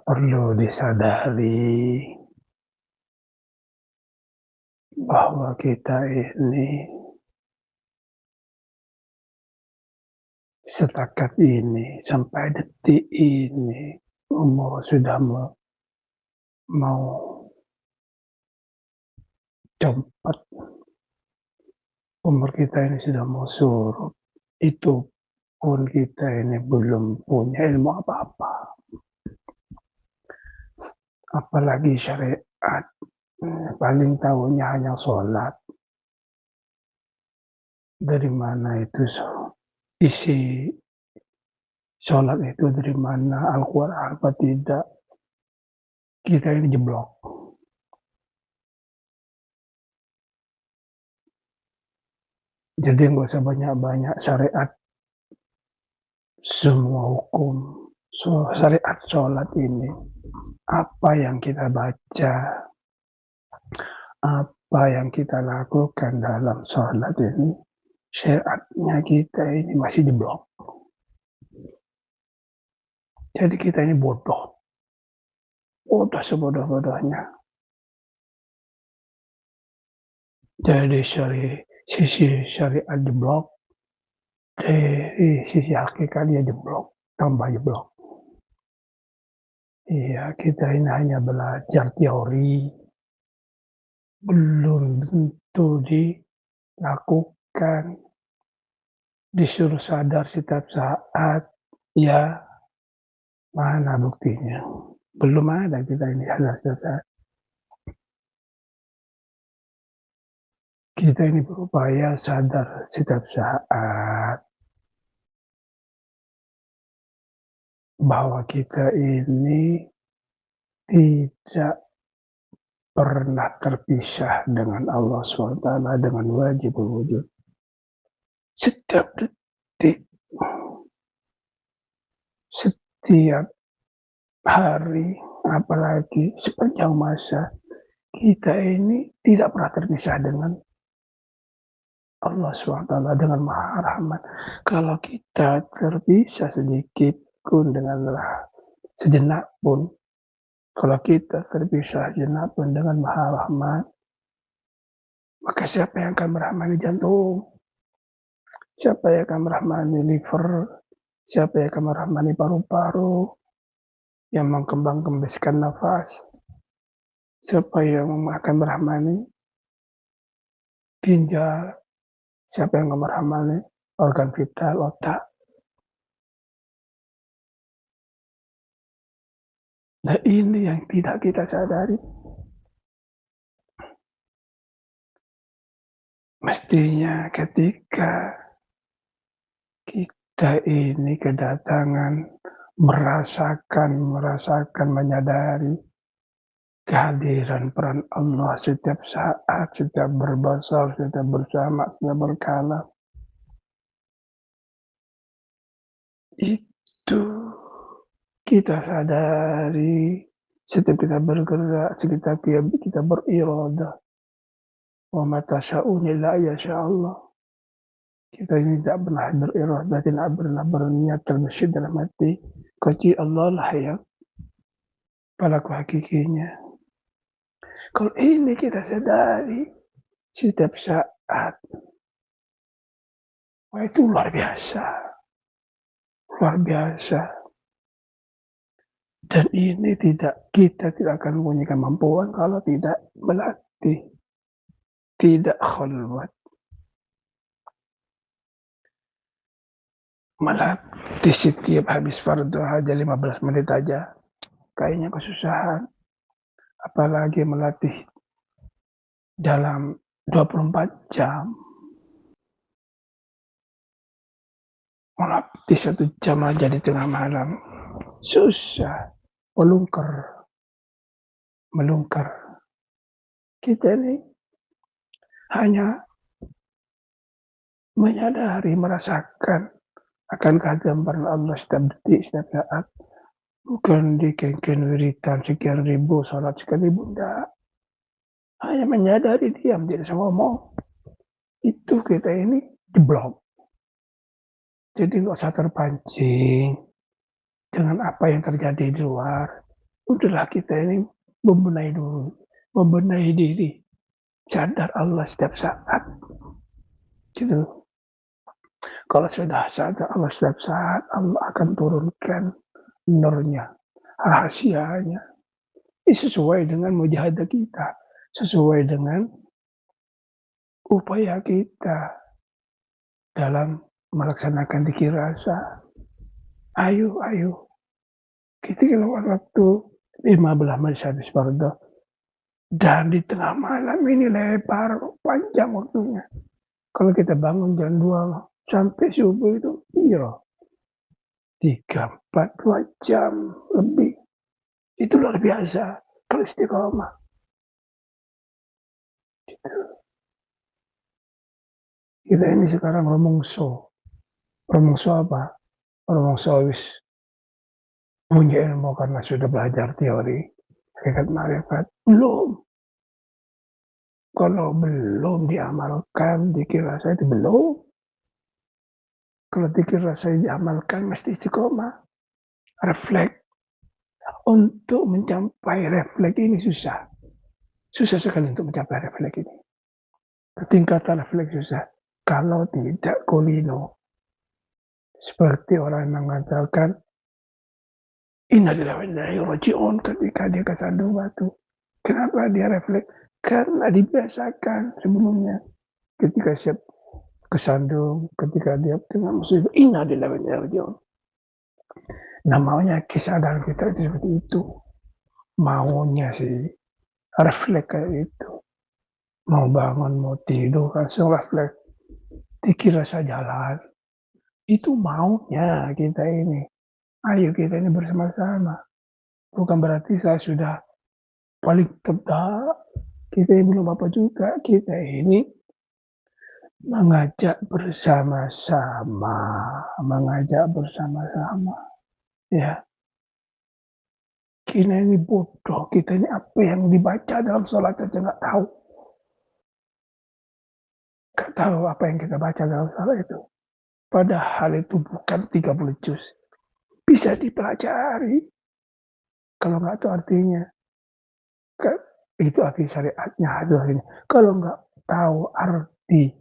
Perlu disadari bahwa kita ini setakat ini, sampai detik ini, umur sudah mau cepat, umur kita ini sudah mau surut, itu pun kita ini belum punya ilmu apa-apa, apalagi syariat, paling tahunya hanya sholat. Dari mana itu isi sholat itu, dari mana Al-Quran apa tidak, kita ini jeblok. Jadi nggak usah banyak-banyak syariat, semua hukum, syariat sholat ini, apa yang kita baca, apa yang kita lakukan dalam sholat ini, syariatnya kita ini masih jeblok. Jadi kita ini bodoh sebodoh-bodohnya. Dari sisi syariat jeblok, dari sisi hakikat dia jeblok, tambah jeblok. Iya, kita ini hanya belajar teori, belum tentu dilakukan. Disuruh sadar setiap saat, ya mana buktinya? Belum ada kita ini sadar setiap saat. Kita ini berupaya sadar setiap saat bahwa kita ini tidak pernah terpisah dengan Allah SWT, dengan wajib wujud. Setiap detik, setiap hari, apalagi sepanjang masa, kita ini tidak pernah terpisah dengan Allah SWT, dengan Maha Rahman. Kalau kita terpisah sedikit pun sejenak pun, kalau kita terpisah sejenak pun dengan Maha Rahman, maka siapa yang akan merahmani jantung? Siapa yang akan merahmani liver? Siapa yang akan merahmani paru-paru yang mengembang-kembangkan nafas? Siapa yang akan merahmani ginjal? Siapa yang akan merahmani organ vital, otak? Nah, ini yang tidak kita sadari. Mestinya ketika kita ini kedatangan, merasakan, menyadari kehadiran peran Allah setiap saat, setiap berbasar, setiap bersama, setiap berkala. Itu kita sadari setiap kita bergerak, setiap kita beriradah. Wa ma tasyaa'una illa ayyasha' Kita ini tidak pernah beriradah, tidak pernah berniat terbesit dalam hati, kecuali Allah lah yang pelaku hakikinya. Kalau ini kita sadari setiap saat, wah itu luar biasa. Luar biasa. Dan ini kita tidak akan punya kemampuan kalau tidak melatih, tidak khalwat. Melatih setiap habis fardu aja 15 menit aja, kayaknya kesusahan. Apalagi melatih dalam 24 jam. Melatih 1 jam aja di tengah malam, susah, melungker. Kita ini hanya menyadari, merasakan akan kehadiran Allah setiap detik, setiap saat. Bukan dikengken wiritan sekian ribu, sholat sekian ribu, enggak. Hanya menyadari, diam, tidak usah ngomong. Itu kita ini jeblok. Jadi nggak usah terpancing dengan apa yang terjadi di luar. Udahlah kita ini membenahi dulu, membenahi diri, sadar Allah setiap saat, gitu. Kalau sudah sadar Allah setiap saat, Allah akan turunkan nur-Nya, rahasianya, sesuai dengan mujahadah kita, sesuai dengan upaya kita dalam melaksanakan dzikir rasa. Ayo ayo, kita keluar waktu 15 menit habis fardhu, dan di tengah malam ini lebar, panjang waktunya. Kalau kita bangun jam 2 sampai subuh itu iya, 3, 4, 2 jam lebih. Itu luar biasa kalau istiqomah, gitu. Kita ini sekarang rumongso. Rumongso apa? Rumongso wis punya ilmu karena sudah belajar teori hakikat ma'rifat. Belum. Kalau belum diamalkan dzikir rasa itu belum. Kalau dzikir rasa diamalkan mesti istiqomah. Refleks. Untuk mencapai refleks ini susah. Susah sekali untuk mencapai refleks ini. Tingkatan refleks susah. Kalau tidak kulino. Seperti orang yang mengatakan, innalillahi wa inna ilaihi raji'un ketika dia kesandung batu. Kenapa dia refleks? Karena dibiasakan sebelumnya. Ketika siap kesandung, ketika dia kena musibah, innalillahi wa inna ilaihi raji'un. Namanya kesadaran kita itu seperti itu. Maunya sih refleks kayak itu. Mau bangun, mau tidur, langsung refleks. Dikira saja jalan. Itu maunya kita ini. Ayo kita ini bersama-sama. Bukan berarti saya sudah paling tepat. Kita ini belum apa juga. Kita ini mengajak bersama-sama. Mengajak bersama-sama. Ya. Kita ini bodoh. Kita ini apa yang dibaca dalam sholat saja nggak tahu. Nggak tahu apa yang kita baca dalam sholat itu. Padahal itu bukan 30 juz. Bisa dipelajari. Kalau nggak tahu artinya. Itu arti syariatnya. Kalau nggak tahu arti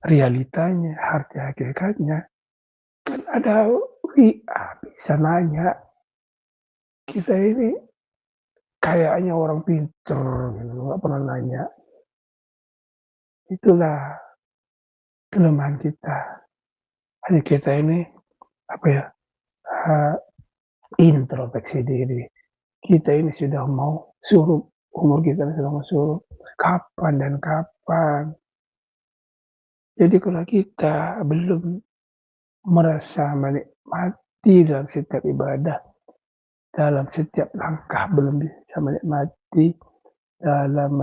realitanya, arti hakikatnya, kan ada bisa nanya. Kita ini kayaknya orang pinter, gitu, nggak pernah nanya. Itulah kelemahan kita. Hanya kita ini apa ya? Introspeksi diri. Kita ini sudah mau suruh, umur kita sudah mau suruh. Kapan dan kapan? Jadi kalau kita belum merasa menikmati dalam setiap ibadah, dalam setiap langkah belum bisa menikmati dalam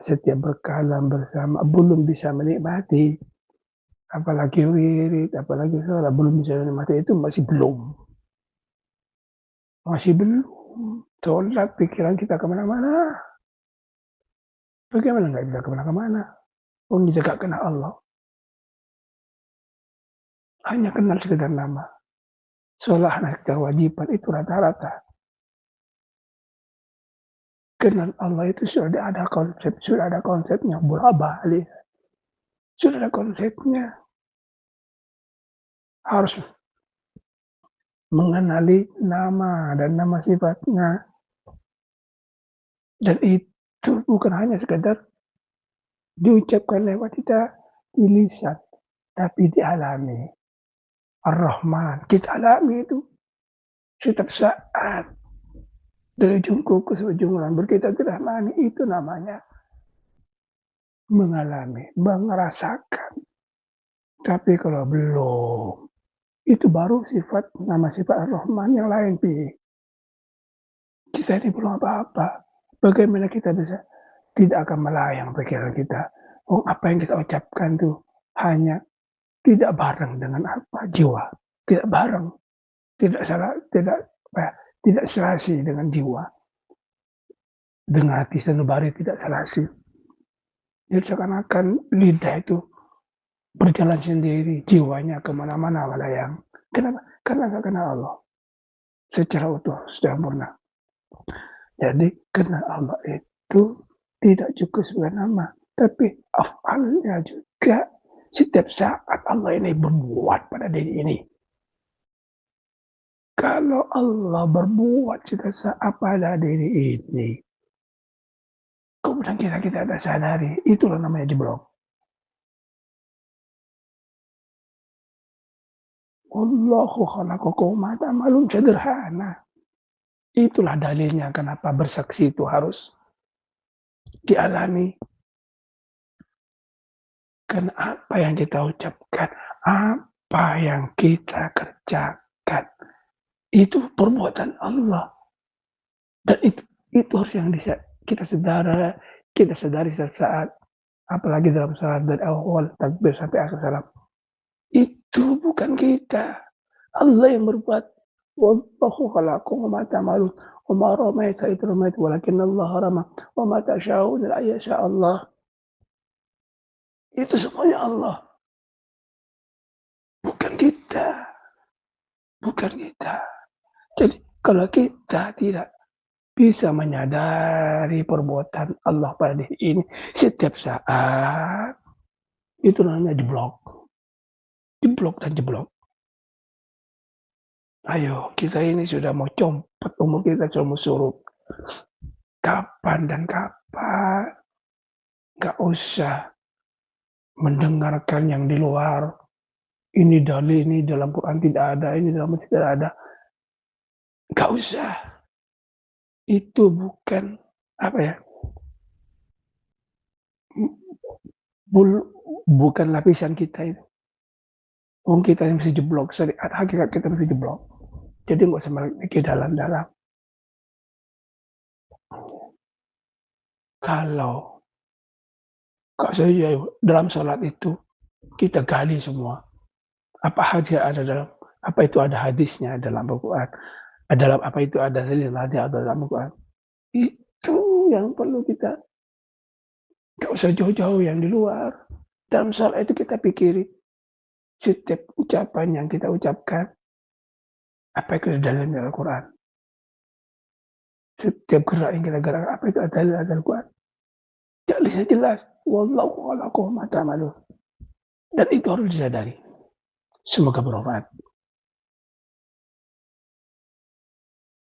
setiap berkalam bersama, belum bisa menikmati, apalagi wirid, apalagi sholat, belum bisa menikmati, itu masih belum. Sholat pikiran kita kemana-mana. Bagaimana nggak bisa kemana-mana? Kita gak kenal Allah. Hanya kenal sekedar nama. Sholat anak kewajiban itu rata-rata. Kenal Allah itu sudah ada konsepnya, bola balik. Sudah ada konsepnya. Harus mengenali nama dan nama sifatnya. Dan itu bukan hanya sekedar diucapkan lewat kita di lisan, tapi dialami. Ar-Rahman, kita alami itu setiap saat. Dari ujung kuku sampai ujung rambut kita dirahmani, itu namanya mengalami, merasakan. Tapi kalau belum, itu baru nama sifat Ar-Rahman yang lain. Kita ini belum apa-apa. Bagaimana kita bisa tidak akan melayang pikiran kita? Apa yang kita ucapkan tuh hanya tidak bareng dengan jiwa, tidak bareng, tidak serasi dengan jiwa, dengan hati sanubari tidak serasi. Jadi seakan-akan lidah itu berjalan sendiri, jiwanya kemana-mana melayang. Kenapa? Karena nggak kenal Allah. secara utuh, sempurna. Jadi karena Allah itu tidak cukup sebagai nama, tapi af'alnya juga setiap saat Allah ini berbuat pada diri ini. Kalau Allah berbuat setiap saat pada diri ini, kemudian kita tidak sadari, itulah namanya jeblok. Wallahu khalaqakum wa ma ta'malun, sederhana. Itulah dalilnya kenapa bersaksi itu harus dialami. Karena apa yang kita ucapkan, apa yang kita kerjakan, itu perbuatan Allah. Dan itu harus yang kita sadari setiap saat, apalagi dalam salat dari awal takbir sampai akhir salat. Itu bukan kita, Allah yang berbuat. Wallahu khalaqakum wa ma ta'malun wa ma ramaita idh ramaita walakinnallaha rama wa ma tasha'una illa ayyasha Allah. Itu semuanya Allah, bukan kita, bukan kita. Jadi kalau kita tidak bisa menyadari perbuatan Allah pada diri ini setiap saat, itu namanya jeblok. Jeblok dan jeblok. Ayo, kita ini sudah mau compet, umur kita sudah mau surut. Kapan dan kapan? Gak usah mendengarkan yang di luar. Ini dalil, ini dalam Quran tidak ada, ini dalam hadis tidak ada. Gak usah. Itu bukan apa ya? Bukan lapisan kita itu. Kita yang mesti jeblok, hakikat kita mesti jeblok. Jadi nggak usah mikir dalam-dalam. Kalau saya dalam sholat itu kita gali semua. Apa itu ada hadisnya dalam Al-Quran. Dalam apa itu ada dalilnya dalam Al-Quran. Itu yang perlu kita. Gak usah jauh-jauh yang di luar. Dalam sholat itu kita pikiri. Setiap ucapan yang kita ucapkan, apa itu dalam Al-Quran. Setiap gerak yang kita gerak, apa itu ada dalam Al-Quran. Dalilnya jelas. Wallahu a'lam bishawab. Dan itu harus disadari. Semoga bermanfaat.